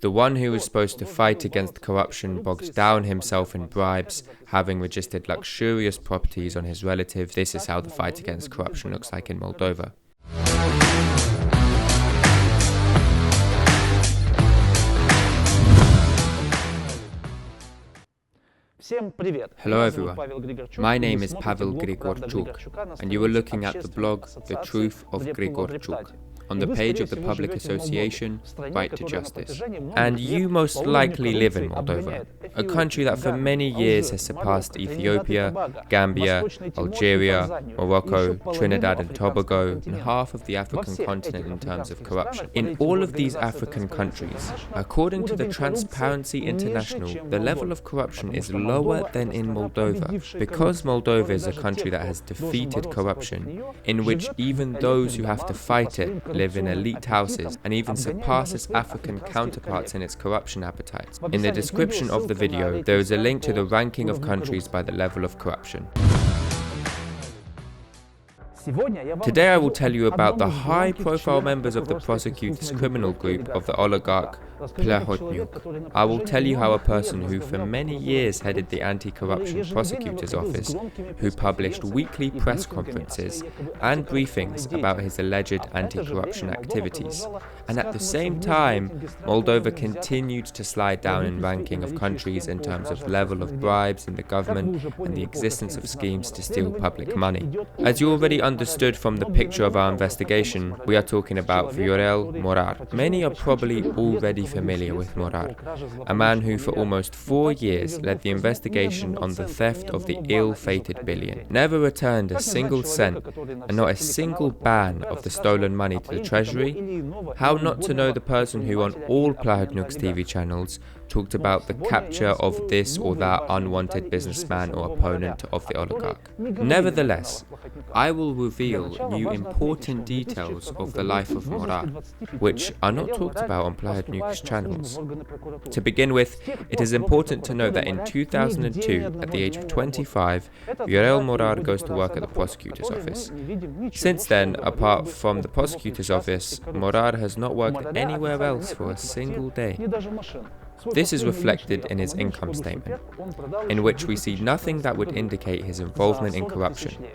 The one who was supposed to fight against corruption bogged down himself in bribes, having registered luxurious properties on his relatives. This is how the fight against corruption looks like in Moldova. Hello everyone, my name is Pavel Grigorciuc, and you are looking at the blog The Truth of Grigorciuc, on the page of the public association Right to Justice. And you most likely live in Moldova, a country that for many years has surpassed Ethiopia, Gambia, Algeria, Morocco, Trinidad and Tobago, and half of the African continent in terms of corruption. In all of these African countries, according to the Transparency International, the level of corruption is lower than in Moldova, because Moldova is a country that has defeated corruption, in which even those who have to fight it live in elite houses and even surpass its African counterparts in its corruption appetites. In the description of the video, there is a link to the ranking of countries by the level of corruption. Today I will tell you about the high-profile members of the prosecutor's criminal group of the oligarch Plahotniuc. I will tell you how a person who for many years headed the anti-corruption prosecutor's office, who published weekly press conferences and briefings about his alleged anti-corruption activities, and at the same time, Moldova continued to slide down in ranking of countries in terms of level of bribes in the government and the existence of schemes to steal public money. As you already understood from the picture of our investigation, we are talking about Viorel Morari. Many are probably already familiar with Morari, a man who for almost 4 years led the investigation on the theft of the ill-fated billion, never returned a single cent and not a single ban of the stolen money to the treasury. How not to know the person who on all Plahotniuc's TV channels talked about the capture of this or that unwanted businessman or opponent of the oligarch. Nevertheless, I will reveal new important details of the life of Morari, which are not talked about on Plahotniuc's channels. To begin with, it is important to note that in 2002, at the age of 25, Viorel Morari goes to work at the prosecutor's office. Since then, apart from the prosecutor's office, Morari has not worked anywhere else for a single day. This is reflected in his income statement, in which we see nothing that would indicate his involvement in corruption.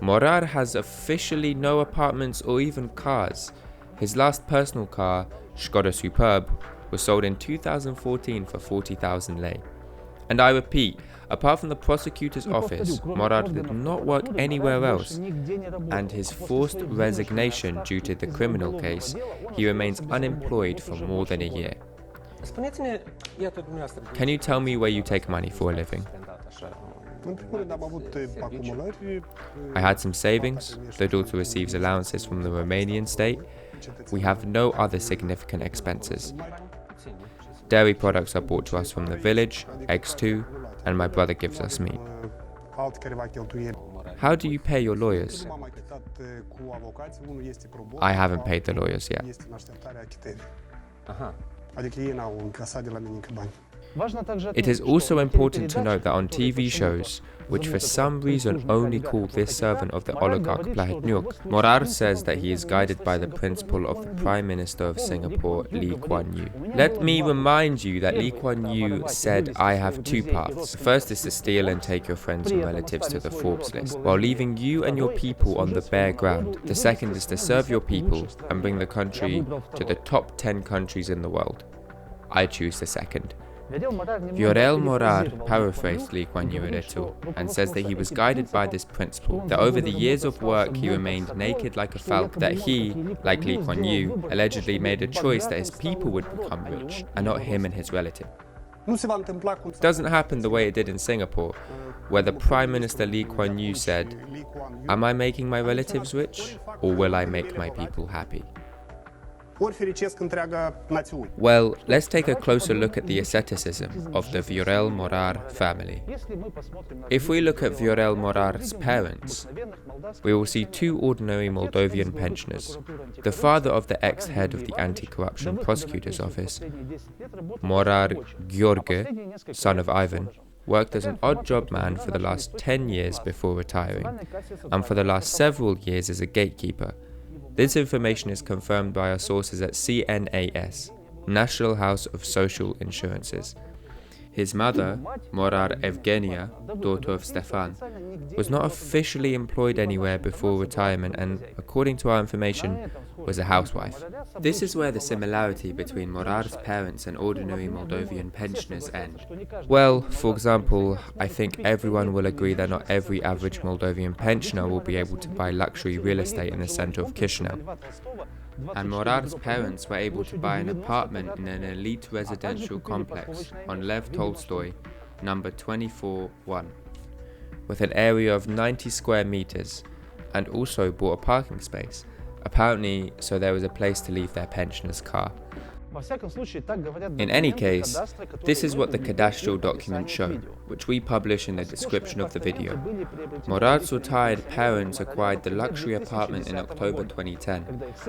Morari has officially no apartments or even cars. His last personal car, Cчёt Superb, was sold in 2014 for 40,000 lei. And I repeat, apart from the prosecutor's office, Morari did not work anywhere else, and his forced resignation due to the criminal case, he remains unemployed for more than a year. Can you tell me where you take money for a living? I had some savings. The daughter receives allowances from the Romanian state. We have no other significant expenses. Dairy products are bought to us from the village, eggs too, and my brother gives us meat. How do you pay your lawyers? I haven't paid the lawyers yet. It is also important to note that on TV shows, which for some reason only call this servant of the oligarch Plahotniuc, Morari says that he is guided by the principle of the Prime Minister of Singapore, Lee Kuan Yew. Let me remind you that Lee Kuan Yew said, "I have two paths. The first is to steal and take your friends and relatives to the Forbes list, while leaving you and your people on the bare ground. The second is to serve your people and bring the country to the top 10 countries in the world. I choose the second." Viorel Morari paraphrased Lee Kuan Yew a little and says that he was guided by this principle, that over the years of work he remained naked like a falcon, that he, like Lee Kuan Yew, allegedly made a choice that his people would become rich and not him and his relative. It doesn't happen the way it did in Singapore, where the Prime Minister Lee Kuan Yew said, "Am I making my relatives rich, or will I make my people happy?" Well, let's take a closer look at the asceticism of the Viorel Morari family. If we look at Viorel Morari's parents, we will see two ordinary Moldovan pensioners. The father of the ex-head of the anti-corruption prosecutor's office, Morari Gheorghe, son of Ivan, worked as an odd job man for the last 10 years before retiring, and for the last several years as a gatekeeper. This information is confirmed by our sources at CNAS. National House of Social Insurances. His mother, Morar Evgenia, daughter of Stefan, was not officially employed anywhere before retirement and, according to our information, was a housewife. This is where the similarity between Morar's parents and ordinary Moldovan pensioners end. Well, for example, I think everyone will agree that not every average Moldovan pensioner will be able to buy luxury real estate in the center of Chisinau. And Morar's parents were able to buy an apartment in an elite residential complex on Lev Tolstoy, number 24-1, with an area of 90 square meters, and also bought a parking space, apparently so there was a place to leave their pensioner's car. In any case, this is what the cadastral documents show, which we publish in the description of the video. Morar's retired parents acquired the luxury apartment in October 2010,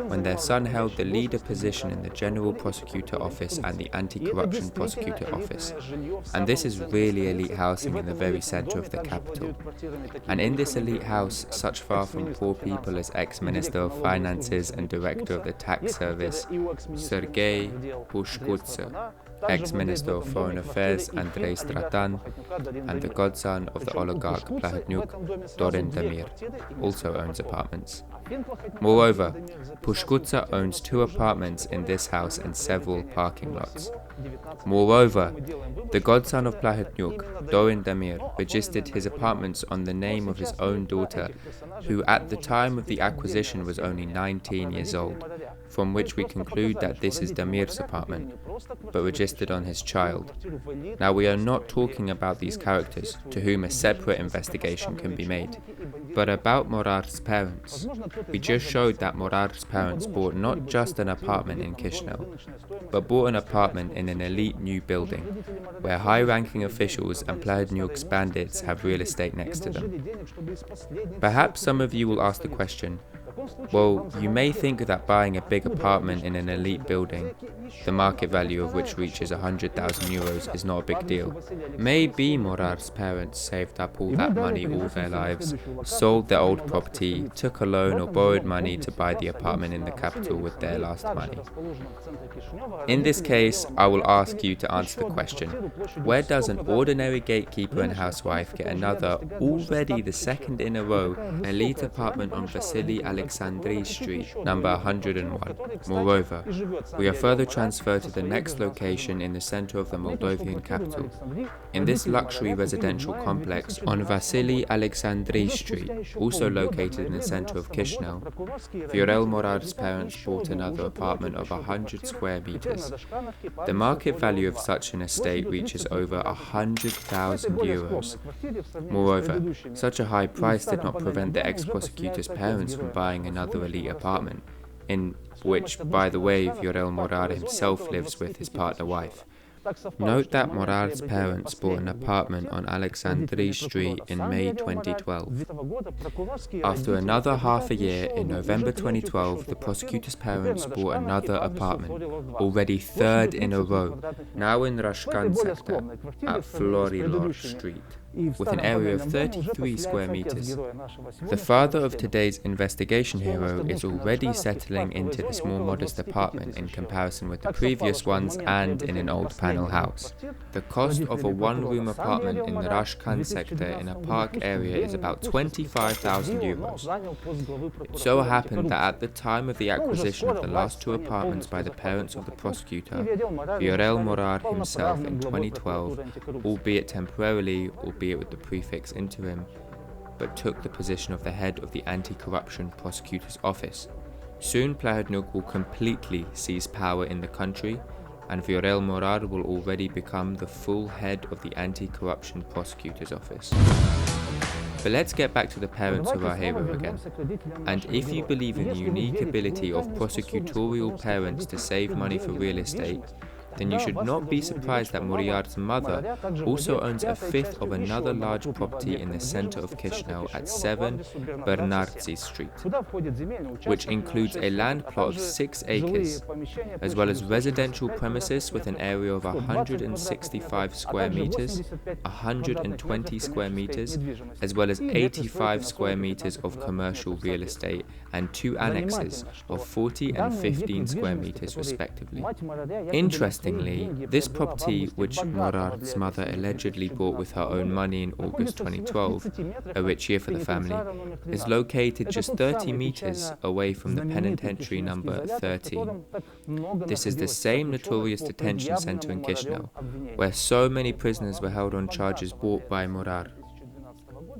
when their son held the leader position in the General Prosecutor Office and the Anti-Corruption Prosecutor Office. And this is really elite housing in the very center of the capital. And in this elite house, such far from poor people as ex-Minister of Finances and Director of the Tax Service, Sergei Cчёt, ex-Minister of Foreign Affairs Andrei Stratan, and the godson of the oligarch Plahotniuc, Dorin Damir, also owns apartments. Moreover, Cчёt owns 2 apartments in this house and several parking lots. Moreover, the godson of Plahotniuc, Dorin Damir, registered his apartments on the name of his own daughter, who at the time of the acquisition was only 19 years old, from which we conclude that this is Damir's apartment, but registered on his child. Now, we are not talking about these characters, to whom a separate investigation can be made, but about Morar's parents. We just showed that Morar's parents bought not just an apartment in Chisinau, but bought an apartment in an elite new building, where high-ranking officials and Plahotniuc's bandits have real estate next to them. Perhaps some of you will ask the question, well, you may think that buying a big apartment in an elite building, the market value of which reaches 100,000 euros, is not a big deal. Maybe Morar's parents saved up all that money all their lives, sold their old property, took a loan or borrowed money to buy the apartment in the capital with their last money. In this case, I will ask you to answer the question, where does an ordinary gatekeeper and housewife get another, already the second in a row, elite apartment on Vasily Alexandri Street, number 101. Moreover, we are further transferred to the next location in the center of the Moldovan capital. In this luxury residential complex on Vasily Alexandri Street, also located in the center of Chisinau, Viorel Morari's parents bought another apartment of 100 square meters. The market value of such an estate reaches over 100,000 euros. Moreover, such a high price did not prevent the ex-prosecutor's parents from buying another elite apartment, in which, by the way, Viorel Morari himself lives with his partner wife. Note that Morar's parents bought an apartment on Alexandri Street in May 2012. After another half a year, in November 2012, the prosecutor's parents bought another apartment, already 3rd in a row, now in Rashkan sector, at Florilor Street, with an area of 33 square meters. The father of today's investigation hero is already settling into this more modest apartment in comparison with the previous ones and in an old panel house. The cost of a one-room apartment in the Rashkan sector in a park area is about 25,000 euros. It so happened that at the time of the acquisition of the last 2 apartments by the parents of the prosecutor, Viorel Morari himself in 2012, albeit temporarily, albeit with the prefix interim, but took the position of the head of the Anti-Corruption Prosecutor's Office. Soon Plahotniuc will completely seize power in the country, and Viorel Morari will already become the full head of the Anti-Corruption Prosecutor's Office. But let's get back to the parents of our hero again. And if you believe in the unique ability of prosecutorial parents to save money for real estate, then you should not be surprised that Moriar's mother also owns a fifth of another large property in the center of Chișinău at 7 Bernarzi Street, which includes a land plot of 6 acres, as well as residential premises with an area of 165 square meters, 120 square meters, as well as 85 square meters of commercial real estate and 2 annexes of 40 and 15 square meters respectively. Interestingly, this property, which Morar's mother allegedly bought with her own money in August 2012, a rich year for the family, is located just 30 meters away from the penitentiary number 13. This is the same notorious detention center in Chișinău, where so many prisoners were held on charges brought by Morar.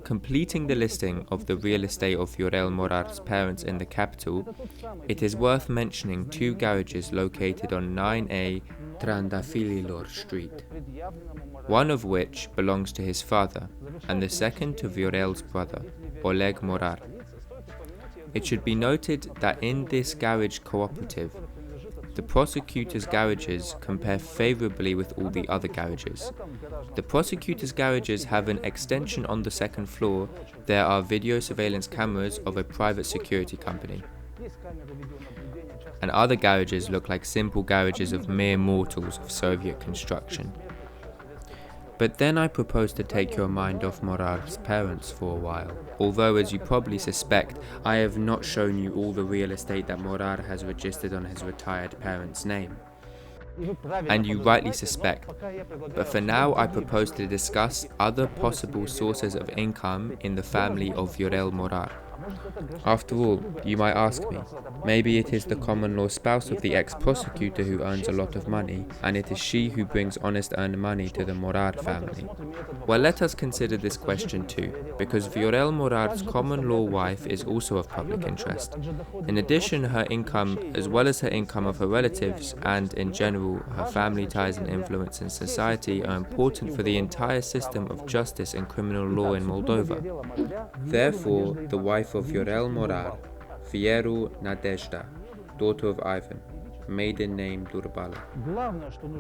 Completing the listing of the real estate of Viorel Morari's parents in the capital, it is worth mentioning 2 garages located on 9A Trandafililor Street, one of which belongs to his father, and the second to Viorel's brother, Oleg Morar. It should be noted that in this garage cooperative, the prosecutor's garages compare favourably with all the other garages. The prosecutor's garages have an extension on the 2nd floor. There are video surveillance cameras of a private security company. And other garages look like simple garages of mere mortals of Soviet construction. But then I propose to take your mind off Morar's parents for a while. Although, as you probably suspect, I have not shown you all the real estate that Morar has registered on his retired parents' name. And you rightly suspect. But for now, I propose to discuss other possible sources of income in the family of Viorel Morar. After all, you might ask me, maybe it is the common law spouse of the ex-prosecutor who earns a lot of money, and it is she who brings honest earned money to the Morar family. Well, let us consider this question too, because Viorel Morar's common law wife is also of public interest. In addition, her income, as well as her income of her relatives, and in general, her family ties and influence in society are important for the entire system of justice and criminal law in Moldova. Therefore, the wife of Viorel Morar, Vieru Nadezhda, daughter of Ivan, maiden name Durbala.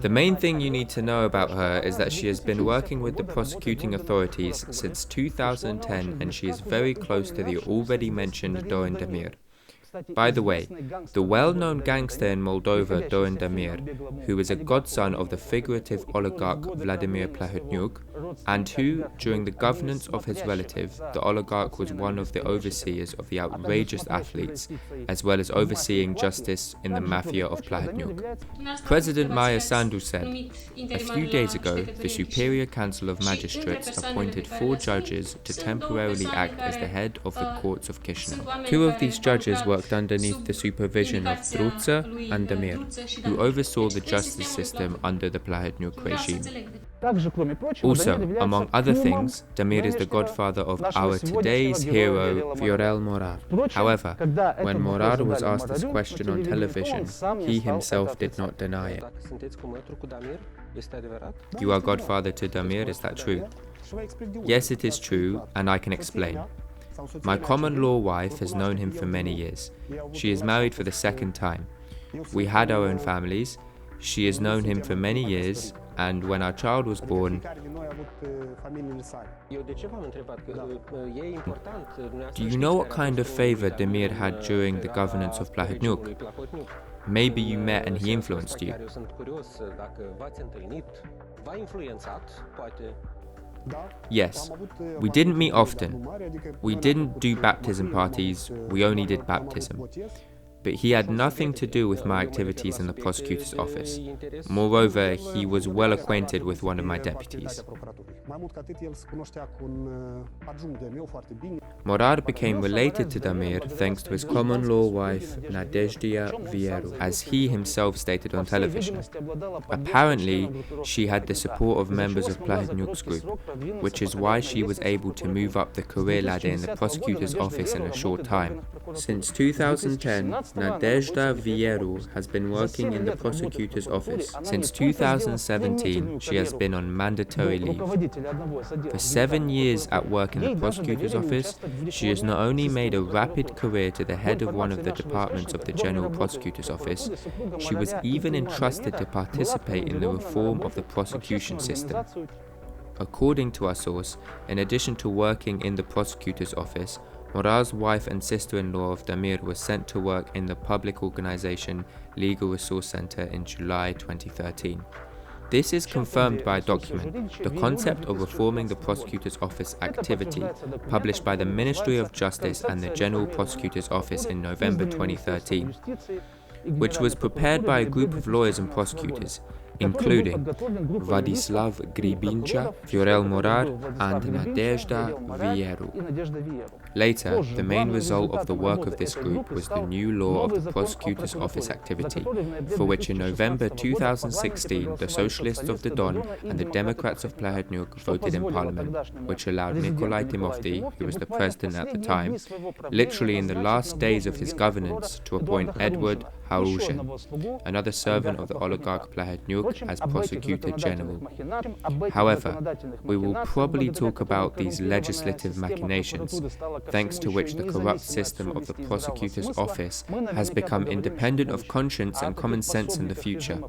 The main thing you need to know about her is that she has been working with the prosecuting authorities since 2010, and she is very close to the already mentioned Dorin Damir. By the way, the well-known gangster in Moldova, Dorin Damir, who is a godson of the figurative oligarch Vladimir Plahotniuc, and who, during the governance of his relative, the oligarch was one of the overseers of the outrageous athletes, as well as overseeing justice in the mafia of Plahotniuc. President Maia Sandu said, "A few days ago, the Superior Council of Magistrates appointed 4 judges to temporarily act as the head of the courts of Chișinău. 2 of these judges worked underneath the supervision of Druță and Damir, who oversaw the justice system under the Plahotniuc regime. Also, among other things, Damir is the godfather of our today's hero, Viorel Morar. However, when Morar was asked this question on television, he himself did not deny it. You are godfather to Damir, is that true? Yes, it is true, and I can explain. My common law wife has known him for many years. She is married for the 2nd time. We had our own families. She has known him for many years, and when our child was born... Do you know what kind of favor Damir had during the governance of Plahotniuc? Maybe you met and he influenced you. Yes, we didn't meet often. We didn't do baptism parties, we only did baptism. But he had nothing to do with my activities in the prosecutor's office. Moreover, he was well acquainted with one of my deputies. Morar became related to Damir thanks to his common law wife Nadezhda Vieru, as he himself stated on television. Apparently, she had the support of members of Plahotniuc's group, which is why she was able to move up the career ladder in the prosecutor's office in a short time. Since 2010, Nadezhda Vieru has been working in the prosecutor's office. Since 2017, she has been on mandatory leave. For 7 years at work in the prosecutor's office, she has not only made a rapid career to the head of one of the departments of the General Prosecutor's Office, she was even entrusted to participate in the reform of the prosecution system. According to our source, in addition to working in the prosecutor's office, Morar's wife and sister-in-law of Damir was sent to work in the public organization Legal Resource Center in July 2013. This is confirmed by a document, The Concept of Reforming the Prosecutor's Office Activity, published by the Ministry of Justice and the General Prosecutor's Office in November 2013, which was prepared by a group of lawyers and prosecutors, including Vladislav Gribincha, Viorel Morari, and Nadezhda Vieru. Later, the main result of the work of this group was the new law of the Prosecutor's Office Activity, for which in November 2016 the Socialists of the Don and the Democrats of Plahotniuc voted in Parliament, which allowed Nicolae Timofti, who was the president at the time, literally in the last days of his governance, to appoint Edward Harusin, another servant of the oligarch Plahotniuc, as Prosecutor General. However, we will probably talk about these legislative machinations, thanks to which the corrupt system of the Prosecutor's Office has become independent of conscience and common sense in the future,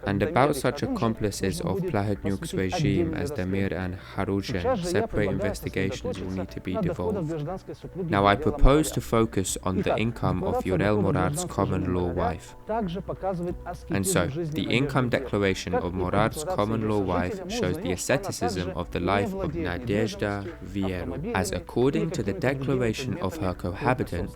and about such accomplices of Plahotniuc's regime as Damir and Harusin, separate investigations will need to be devolved. Now I propose to focus on the income of Viorel Morari's common law wife. And so, the income declaration of Morari's common law wife shows the asceticism of the life of Nadezhda Vieru, as according to the declaration of her cohabitant,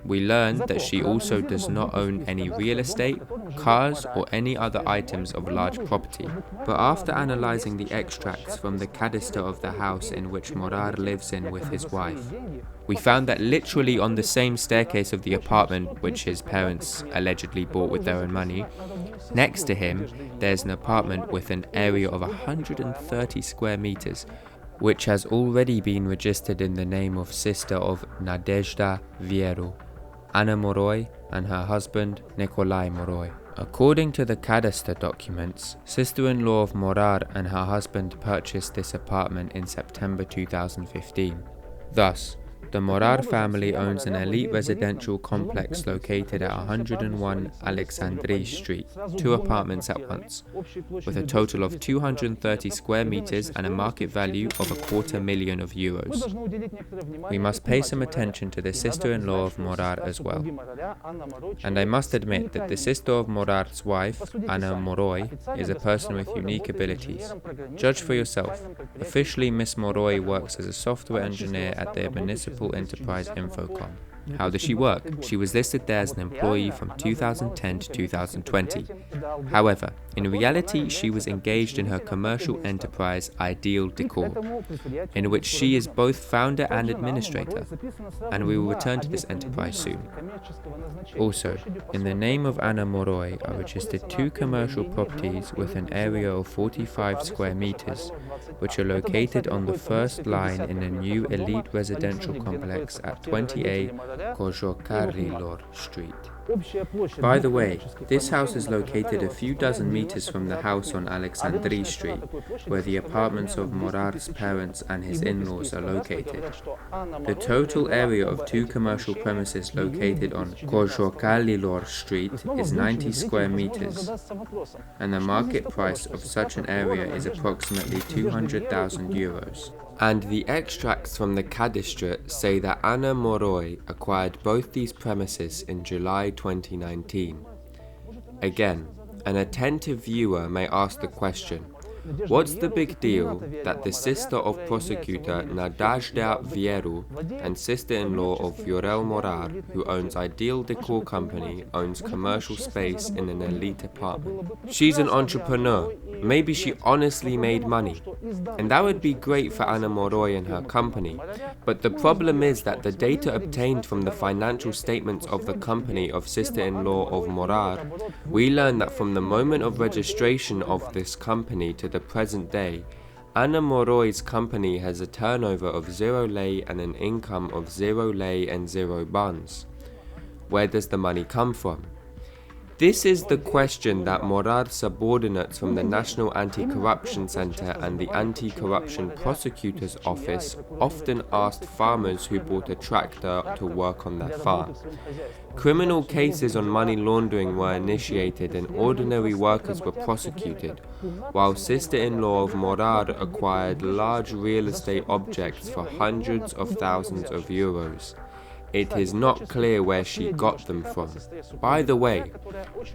we learn that she also does not own any real estate, cars, or any other items of large property. But after analyzing the extracts from the cadaster of the house in which Morari lives in with his wife, we found that literally on the same staircase of the apartment which his parents allegedly bought with their own money, next to him there's an apartment with an area of 130 square meters, which has already been registered in the name of sister of Nadezhda Vieru, Anna Moroi, and her husband Nicolae Moroi. According to the cadaster documents, sister-in-law of Morari and her husband purchased this apartment in September 2015. Thus, the Morari family owns an elite residential complex located at 101 Alexandrie Street, 2 apartments at once, with a total of 230 square meters and a market value of €250,000. We must pay some attention to the sister-in-law of Morari as well. And I must admit that the sister of Morari's wife, Anna Moroi, is a person with unique abilities. Judge for yourself. Officially, Miss Moroi works as a software engineer at the municipal enterprise Infocom. How does she work? She was listed there as an employee from 2010 to 2020. However, in reality, she was engaged in her commercial enterprise Ideal Decor, in which she is both founder and administrator, and we will return to this enterprise soon. Also, in the name of Anna Moroi are registered 2 commercial properties with an area of 45 square meters, which are located on the first line in a new elite residential complex at 20A Cчёт Street. By the way, this house is located a few dozen meters from the house on Alexandrie Street, where the apartments of Morari's parents and his in-laws are located. The total area of 2 commercial premises located on Cчёт Street is 90 square meters, and the market price of such an area is approximately €200,000. And the extracts from the cadaster say that Anna Moroi acquired both these premises in July 2019. Again, an attentive viewer may ask the question, what's the big deal that the sister of prosecutor Nadezhda Vieru and sister-in-law of Viorel Morari, who owns Ideal Decor Company, owns commercial space in an elite apartment? She's an entrepreneur. Maybe she honestly made money. And that would be great for Anna Moroi and her company. But the problem is that the data obtained from the financial statements of the company of sister-in-law of Morari, we learn that from the moment of registration of this company to the present day, Anna Moroi's company has a turnover of 0 lei and an income of 0 lei and 0 bans. Where does the money come from? This is the question that Morar subordinates from the National Anti-Corruption Center and the Anti-Corruption Prosecutor's Office often asked farmers who bought a tractor to work on their farm. Criminal cases on money laundering were initiated and ordinary workers were prosecuted, while sister-in-law of Morar acquired large real estate objects for hundreds of thousands of euros. It is not clear where she got them from. By the way,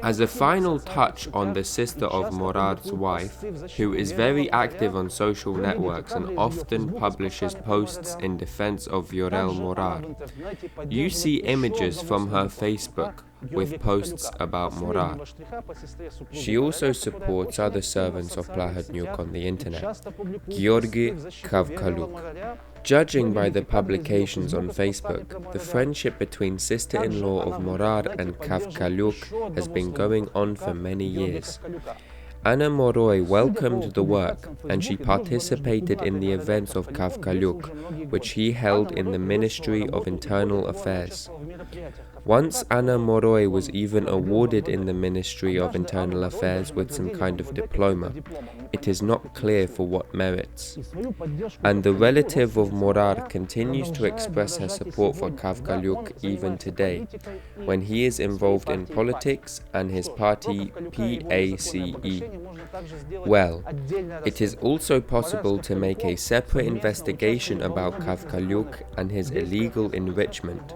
as a final touch on the sister of Morar's wife, who is very active on social networks and often publishes posts in defense of Viorel Morari, you see images from her Facebook with posts about Morar. She also supports other servants of Plahotniuc on the internet, Gheorghe Cavcăluc. Judging by the publications on Facebook, the friendship between sister-in-law of Morar and Cavcăluc has been going on for many years. Anna Moroi welcomed the work, and she participated in the events of Cavcăluc, which he held in the Ministry of Internal Affairs. Once Anna Moroi was even awarded in the Ministry of Internal Affairs with some kind of diploma. It is not clear for what merits. And the relative of Morar continues to express her support for Cavcăluc even today, when he is involved in politics and his party PACE. Well, it is also possible to make a separate investigation about Cavcăluc and his illegal enrichment.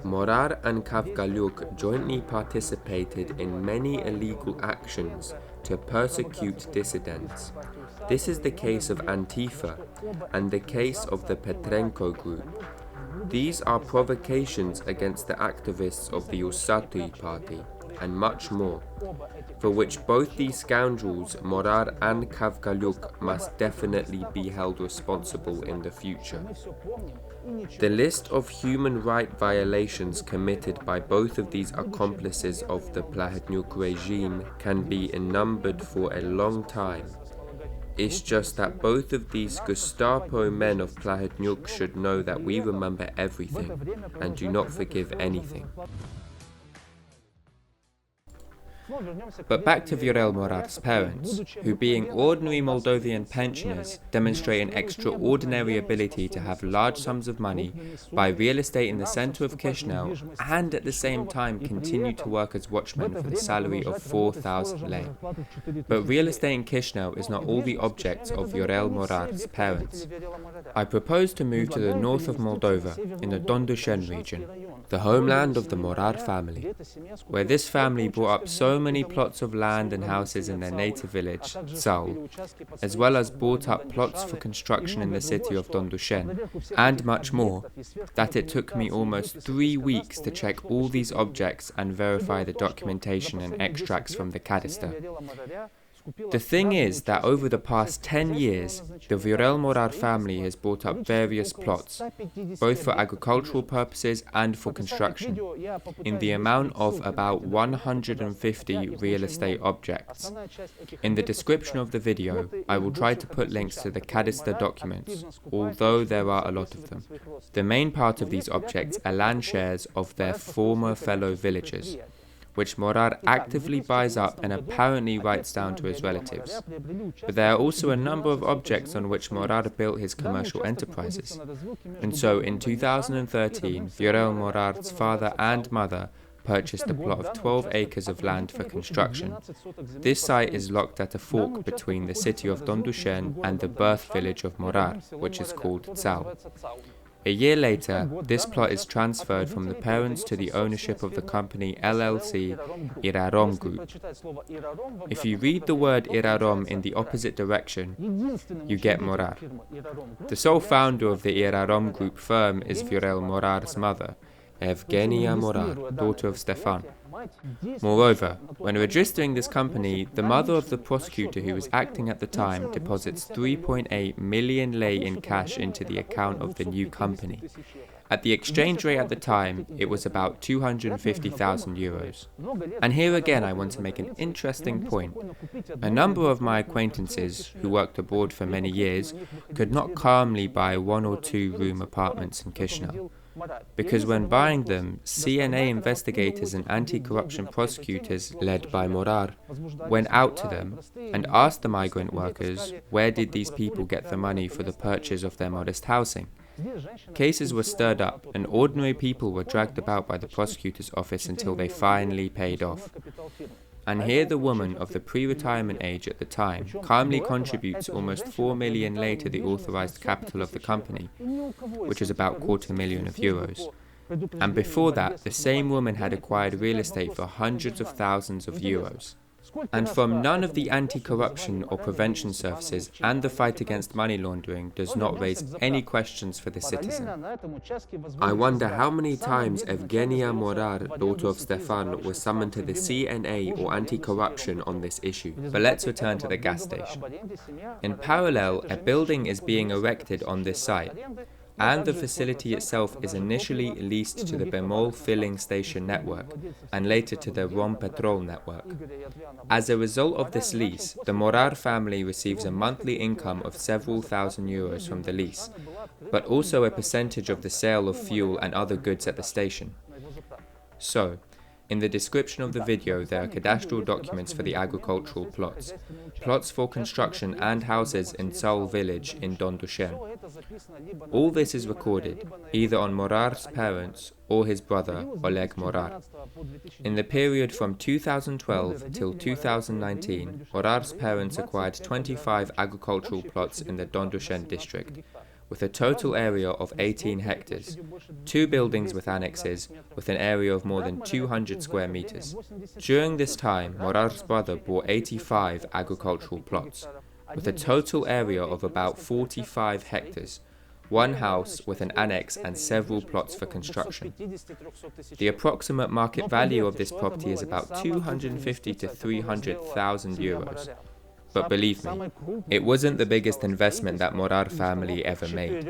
Morar and Cavcăluc jointly participated in many illegal actions to persecute dissidents. This is the case of Antifa and the case of the Petrenko group. These are provocations against the activists of the Usatui party, and much more, for which both these scoundrels, Morar and Cavcăluc, must definitely be held responsible in the future. The list of human rights violations committed by both of these accomplices of the Plahotniuc regime can be numbered for a long time. It's just that both of these Gestapo men of Plahotniuc should know that we remember everything and do not forgive anything. But back to Viorel Morari's parents, who being ordinary Moldovan pensioners demonstrate an extraordinary ability to have large sums of money, buy real estate in the center of Chișinău, and at the same time continue to work as watchmen for the salary of 4,000 lei. But real estate in Chișinău is not all the objects of Viorel Morari's parents. I propose to move to the north of Moldova, in the Dondușeni region, the homeland of the Morar family, where this family brought up so many plots of land and houses in their native village, Țău, as well as bought up plots for construction in the city of Dondușeni, and much more, that it took me almost 3 weeks to check all these objects and verify the documentation and extracts from the cadaster. The thing is that over the past 10 years, the Viorel Morar family has bought up various plots, both for agricultural purposes and for construction, in the amount of about 150 real estate objects. In the description of the video, I will try to put links to the cadaster documents, although there are a lot of them. The main part of these objects are land shares of their former fellow villagers, which Morar actively buys up and apparently writes down to his relatives. But there are also a number of objects on which Morar built his commercial enterprises. And so in 2013, Viorel Morari's father and mother purchased a plot of 12 acres of land for construction. This site is locked at a fork between the city of Dondușeni and the birth village of Morar, which is called Țău. A year later, this plot is transferred from the parents to the ownership of the company LLC Irarom Group. If you read the word Irarom in the opposite direction, you get Morar. The sole founder of the Irarom Group firm is Viorel Morari's mother, Evgenia Morar, daughter of Stefan. Moreover, when registering this company, the mother of the prosecutor who was acting at the time deposits 3.8 million lei in cash into the account of the new company. At the exchange rate at the time, it was about 250,000 euros. And here again I want to make an interesting point. A number of my acquaintances, who worked abroad for many years, could not calmly buy 1 or 2 room apartments in Chișinău. because when buying them, CNA investigators and anti-corruption prosecutors led by Morar went out to them and asked the migrant workers where did these people get the money for the purchase of their modest housing. Cases were stirred up and ordinary people were dragged about by the prosecutor's office until they finally paid off. And here the woman of the pre-retirement age at the time calmly contributes almost 4 million lei to the authorized capital of the company, which is about €250,000. And before that, the same woman had acquired real estate for hundreds of thousands of euros. And from none of the anti-corruption or prevention services and the fight against money laundering does not raise any questions for the citizen. I wonder how many times Evgenia Morar, daughter of Stefan, was summoned to the CNA or anti-corruption on this issue. But let's return to the gas station. In parallel, a building is being erected on this site, and the facility itself is initially leased to the Bemol filling station network and later to the Rompetrol network. As a result of this lease, the Morar family receives a monthly income of several thousand euros from the lease, but also a percentage of the sale of fuel and other goods at the station. So, in the description of the video there are cadastral documents for the agricultural plots for construction and houses in Saul village in Dondușeni. All this is recorded, either on Morar's parents or his brother, Oleg Morar. In the period from 2012 till 2019, Morar's parents acquired 25 agricultural plots in the Dondușeni district, with a total area of 18 hectares, 2 buildings with annexes, with an area of more than 200 square meters. During this time, Morar's brother bought 85 agricultural plots, with a total area of about 45 hectares, 1 house with an annex and several plots for construction. The approximate market value of this property is about 250 to 300,000 euros. But believe me, it wasn't the biggest investment that Morar family ever made.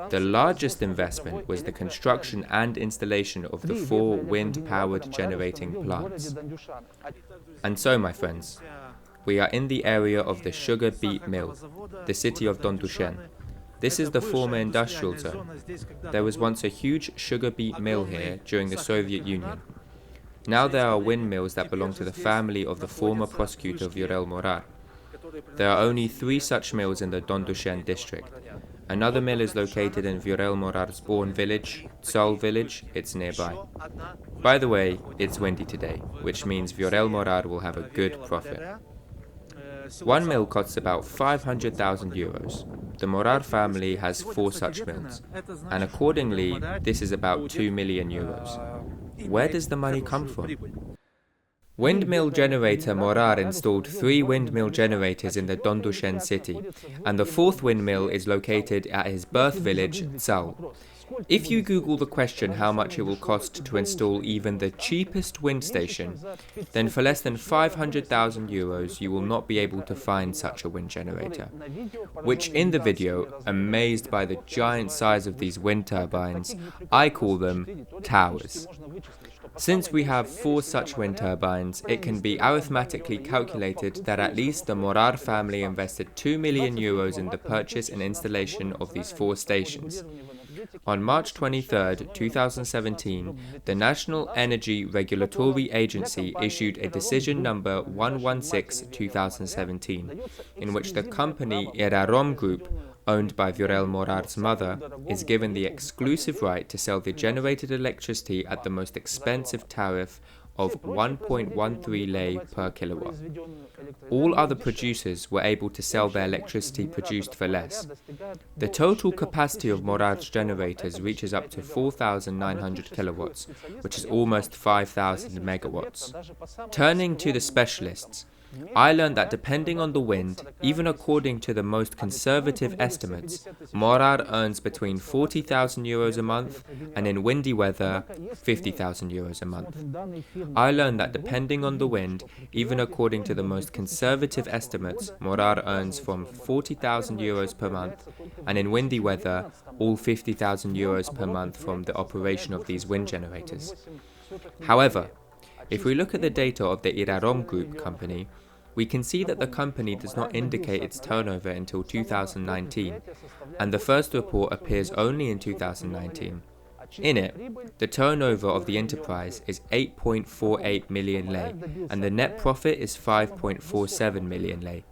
The largest investment was the construction and installation of the 4 wind-powered generating plants. And so, my friends, we are in the area of the sugar beet mill, the city of Dondușeni. This is the former industrial zone. There was once a huge sugar beet mill here during the Soviet Union. Now there are windmills that belong to the family of the former prosecutor Viorel Morari. There are only 3 such mills in the Dondușeni district. Another mill is located in Viorel Morari's born village, Saul village, it's nearby. By the way, it's windy today, which means Viorel Morari will have a good profit. 1 mill costs about 500,000 euros. The Morar family has 4 such mills, and accordingly, this is about 2 million euros. Where does the money come from? Windmill generator Morar installed 3 windmill generators in the Dondușeni city, and the 4th windmill is located at his birth village, Saul. If you Google the question how much it will cost to install even the cheapest wind station, then for less than 500,000 euros you will not be able to find such a wind generator. Which in the video, amazed by the giant size of these wind turbines, I call them towers. Since we have 4 such wind turbines, it can be arithmetically calculated that at least the Morar family invested 2 million euros in the purchase and installation of these 4 stations. On March 23, 2017, the National Energy Regulatory Agency issued a decision number 116/2017, in which the company Erarom Group, owned by Viorel Morari's mother, is given the exclusive right to sell the generated electricity at the most expensive tariff of 1.13 lei per kilowatt. All other producers were able to sell their electricity produced for less. The total capacity of Morar's generators reaches up to 4,900 kilowatts, which is almost 5,000 megawatts. Turning to the specialists, I learned that depending on the wind, even according to the most conservative estimates, Morar earns between 40,000 euros a month and in windy weather, 50,000 euros a month. I learned that depending on the wind, even according to the most conservative estimates, Morar earns from 40,000 euros per month and in windy weather, all 50,000 euros per month from the operation of these wind generators. However, if we look at the data of the Erarom Group company, we can see that the company does not indicate its turnover until 2019, and the first report appears only in 2019. In it, the turnover of the enterprise is 8.48 million lei, and the net profit is 5.47 million lei.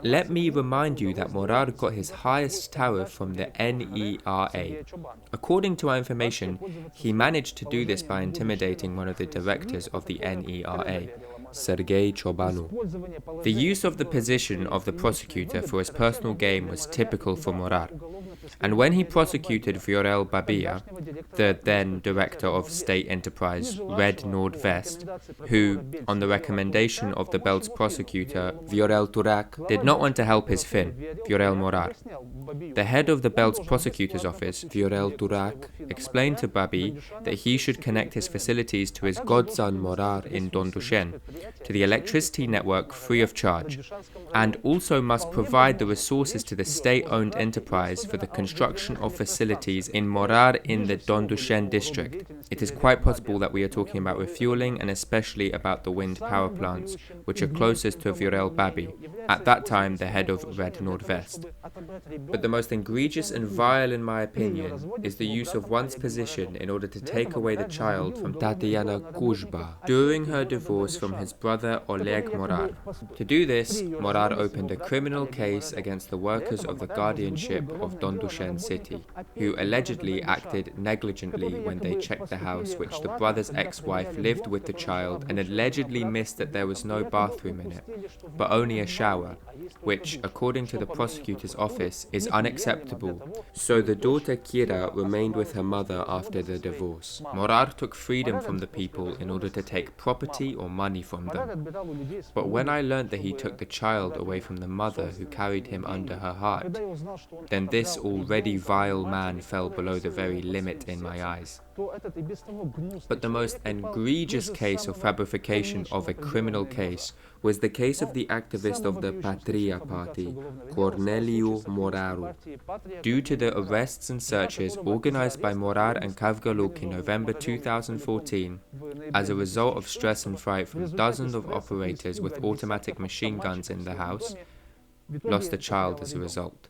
Let me remind you that Morar got his highest tariff from the NERA. According to our information, he managed to do this by intimidating one of the directors of the NERA, Sergei Ciobanu. The use of the position of the prosecutor for his personal gain was typical for Morar, and when he prosecuted Viorel Babia, the then director of state enterprise Red Nord-Vest, who, on the recommendation of the Belt's prosecutor Viorel Turak, did not want to help his Finn, Viorel Morari. The head of the Belt's prosecutor's office, Viorel Turak, explained to Babi that he should connect his facilities to his godson Morar in Dondușeni, to the electricity network free of charge, and also must provide the resources to the state-owned enterprise for the construction of facilities in Morar in the Dondușeni district. It is quite possible that we are talking about refueling and especially about the wind power plants, which are closest to Viorel Babi, at that time the head of Red Nord-Vest. But the most egregious and vile, in my opinion, is the use of one's position in order to take away the child from Tatiana Kuzba during her divorce from his brother Oleg Morar. To do this, Morar opened a criminal case against the workers of the guardianship of Dondușeni city, who allegedly acted negligently when they checked the house which the brother's ex-wife lived with the child and allegedly missed that there was no bathroom in it, but only a shower, which, according to the prosecutor's office, is unacceptable. So the daughter Kira remained with her mother after the divorce. Morar took freedom from the people in order to take property or money from them. But when I learnt that he took the child away from the mother who carried him under her heart, then this already vile man fell below the very limit in my eyes. But the most egregious case of fabrication of a criminal case was the case of the activist of the Patria party, Corneliu Moraru. Due to the arrests and searches organized by Morar and Cavgaluc in November 2014, as a result of stress and fright from dozens of operators with automatic machine guns in the house, lost a child as a result.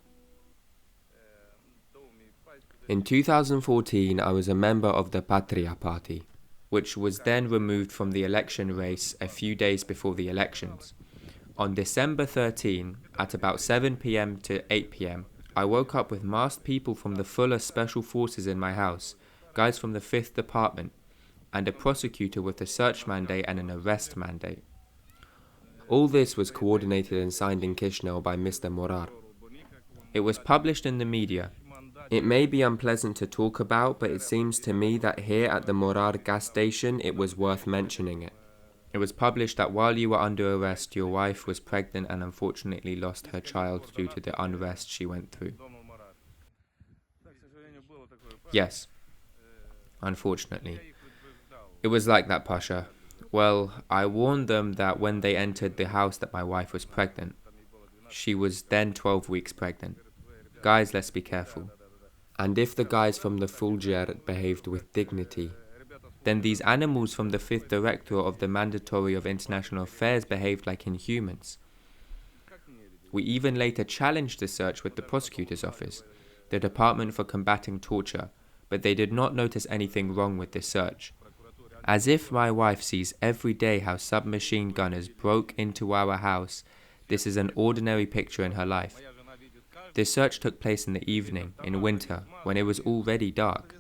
In 2014, I was a member of the Patria party, which was then removed from the election race a few days before the elections. On December 13, at about 7 p.m. to 8 p.m, I woke up with masked people from the Fuller Special Forces in my house, guys from the 5th Department, and a prosecutor with a search mandate and an arrest mandate. All this was coordinated and signed in Chișinău by Mr. Morar. It was published in the media. It may be unpleasant to talk about, but it seems to me that here at the Morar gas station it was worth mentioning it. It was published that while you were under arrest, your wife was pregnant and unfortunately lost her child due to the unrest she went through. Yes, unfortunately. It was like that, Pasha. Well, I warned them that when they entered the house that my wife was pregnant. She was then 12 weeks pregnant. Guys, let's be careful. And if the guys from the Fulger behaved with dignity, then these animals from the 5th Director of the Mandatory of International Affairs behaved like inhumans. We even later challenged the search with the prosecutor's office, the Department for Combating Torture, but they did not notice anything wrong with this search. As if my wife sees every day how submachine gunners broke into our house, this is an ordinary picture in her life. This search took place in the evening, in winter, when it was already dark.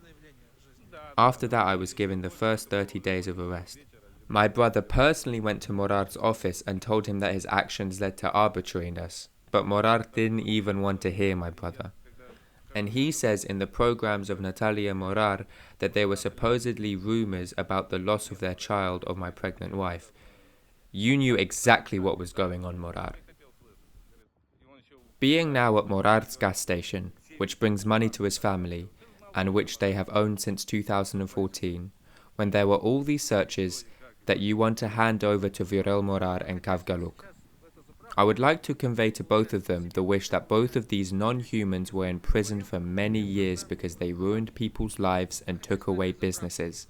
After that, I was given the first 30 days of arrest. My brother personally went to Morar's office and told him that his actions led to arbitrariness, but Morar didn't even want to hear my brother. And he says in the programs of Natalia Morar that there were supposedly rumors about the loss of their child of my pregnant wife. You knew exactly what was going on, Morar. Being now at Morar's gas station, which brings money to his family, and which they have owned since 2014, when there were all these searches that you want to hand over to Viorel Morari and Cavgaluc. I would like to convey to both of them the wish that both of these non-humans were in prison for many years because they ruined people's lives and took away businesses.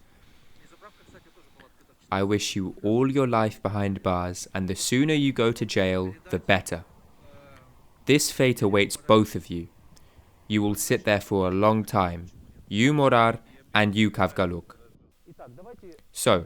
I wish you all your life behind bars, and the sooner you go to jail, the better. This fate awaits both of you. You will sit there for a long time. You, Morar, and you Kavgaluk. So,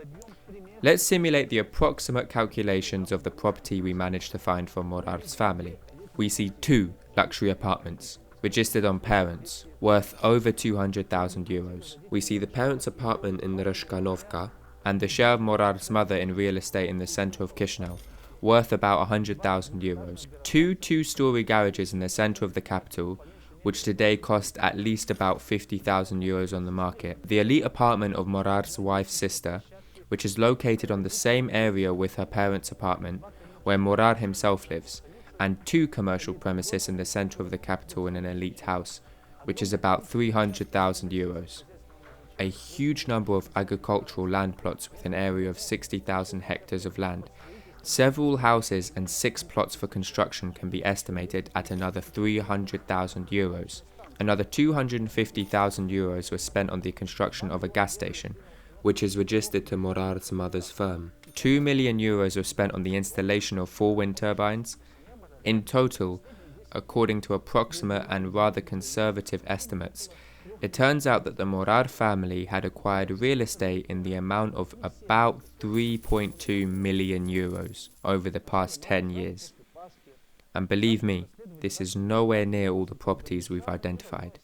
let's simulate the approximate calculations of the property we managed to find from Morar's family. We see 2 luxury apartments, registered on parents, worth over 200,000 euros. We see the parents' apartment in Rashkanovka and the share of Morar's mother in real estate in the centre of Chisinau, worth about 100,000 euros. 2 two-storey garages in the centre of the capital, which today cost at least about 50,000 euros on the market. The elite apartment of Morar's wife's sister, which is located on the same area with her parents' apartment, where Morar himself lives, and 2 commercial premises in the centre of the capital in an elite house, which is about 300,000 euros. A huge number of agricultural land plots with an area of 60,000 hectares of land. Several houses and 6 plots for construction can be estimated at another 300,000 euros. Another 250,000 euros was spent on the construction of a gas station, which is registered to Morar's mother's firm. 2 million euros were spent on the installation of 4 wind turbines. In total, according to approximate and rather conservative estimates, it turns out that the Morar family had acquired real estate in the amount of about 3.2 million euros over the past 10 years. And believe me, this is nowhere near all the properties we've identified.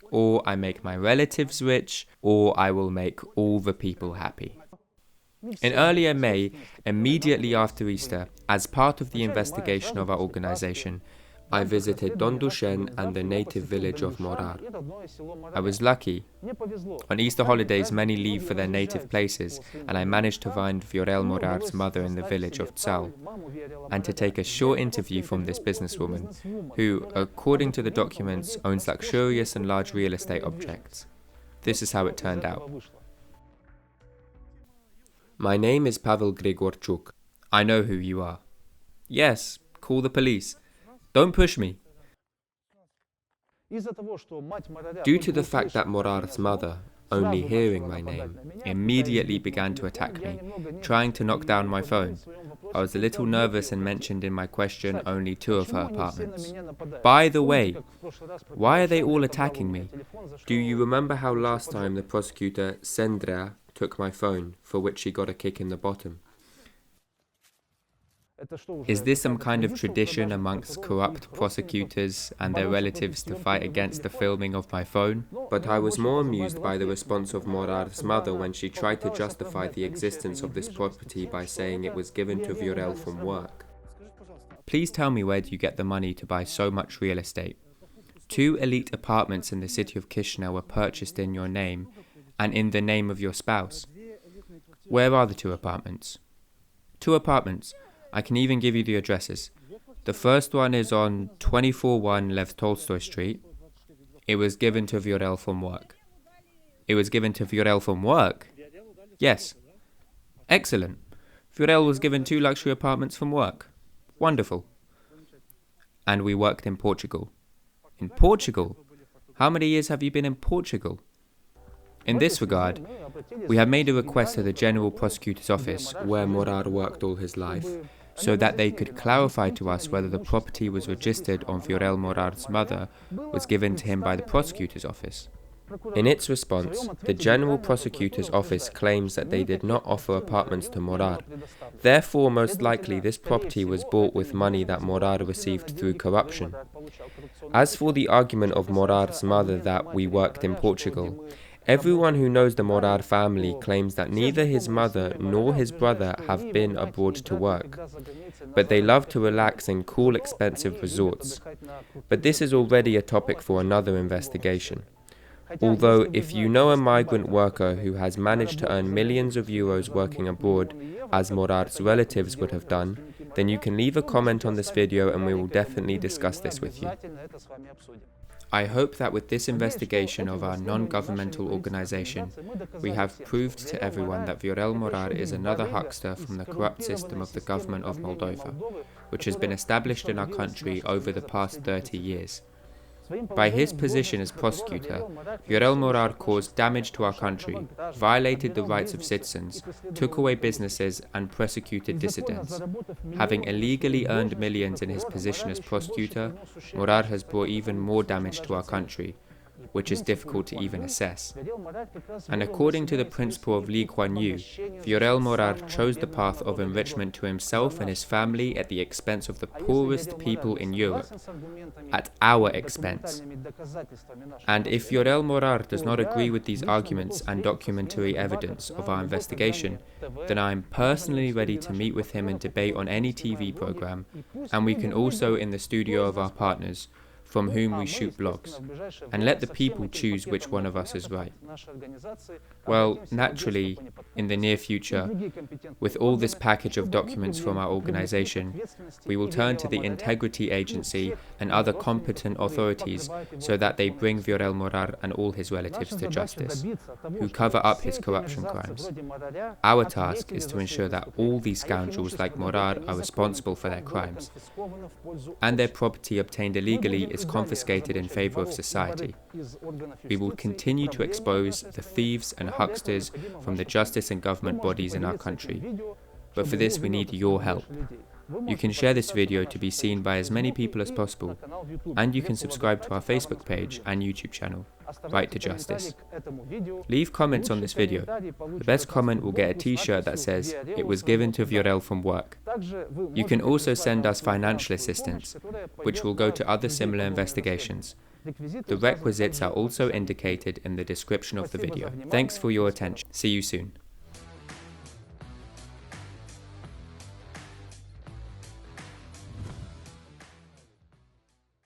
Or I make my relatives rich, or I will make all the people happy. In earlier May, immediately after Easter, as part of the investigation of our organization, I visited Dondushen and the native village of Morar. I was lucky. On Easter holidays, many leave for their native places, and I managed to find Viorel Morari's mother in the village of Tsal, and to take a short interview from this businesswoman, who, according to the documents, owns luxurious and large real estate objects. This is how it turned out. My name is Pavel Grigorciuc. I know who you are. Yes, call the police. Don't push me. Due to the fact that Morar's mother, only hearing my name, immediately began to attack me, trying to knock down my phone, I was a little nervous and mentioned in my question only 2 of her apartments. By the way, why are they all attacking me? Do you remember how last time the prosecutor, Sendra, took my phone, for which she got a kick in the bottom? Is this some kind of tradition amongst corrupt prosecutors and their relatives to fight against the filming of my phone? But I was more amused by the response of Morar's mother when she tried to justify the existence of this property by saying it was given to Viorel from work. Please tell me, where do you get the money to buy so much real estate? 2 elite apartments in the city of Chisinau were purchased in your name and in the name of your spouse. Where are the 2 apartments? 2 apartments. I can even give you the addresses. The first one is on 24-1 Lev Tolstoy Street. It was given to Viorel from work. It was given to Viorel from work? Yes. Excellent. Viorel was given 2 luxury apartments from work. Wonderful. And we worked in Portugal. In Portugal? How many years have you been in Portugal? In this regard, we have made a request to the General Prosecutor's Office, where Morar worked all his life, so that they could clarify to us whether the property was registered on Viorel Morari's mother was given to him by the Prosecutor's Office. In its response, the General Prosecutor's Office claims that they did not offer apartments to Morar. Therefore, most likely this property was bought with money that Morar received through corruption. As for the argument of Morar's mother that we worked in Portugal, everyone who knows the Morar family claims that neither his mother nor his brother have been abroad to work, but they love to relax in cool, expensive resorts. But this is already a topic for another investigation. Although, if you know a migrant worker who has managed to earn millions of euros working abroad, as Morar's relatives would have done, then you can leave a comment on this video and we will definitely discuss this with you. I hope that with this investigation of our non-governmental organization, we have proved to everyone that Viorel Morari is another huckster from the corrupt system of the government of Moldova, which has been established in our country over the past 30 years. By his position as prosecutor, Viorel Morari caused damage to our country, violated the rights of citizens, took away businesses and persecuted dissidents. Having illegally earned millions in his position as prosecutor, Morari has brought even more damage to our country, which is difficult to even assess. And according to the principle of Lee Kuan Yew, Viorel Morari chose the path of enrichment to himself and his family at the expense of the poorest people in Europe, at our expense. And if Viorel Morari does not agree with these arguments and documentary evidence of our investigation, then I am personally ready to meet with him and debate on any TV program, and we can also in the studio of our partners, from whom we shoot blogs, and let the people choose which one of us is right. Well, naturally, in the near future, with all this package of documents from our organization, we will turn to the Integrity Agency and other competent authorities so that they bring Viorel Morari and all his relatives to justice, who cover up his corruption crimes. Our task is to ensure that all these scoundrels like Morari are responsible for their crimes, and their property obtained illegally is confiscated in favor of society. We will continue to expose the thieves and hucksters from the justice and government bodies in our country. But for this we need your help. You can share this video to be seen by as many people as possible, and you can subscribe to our Facebook page and YouTube channel, Right to Justice. Leave comments on this video. The best comment will get a t-shirt that says, "It was given to Viorel from work." You can also send us financial assistance, which will go to other similar investigations. The requisites are also indicated in the description of the video. Thanks for your attention. See you soon.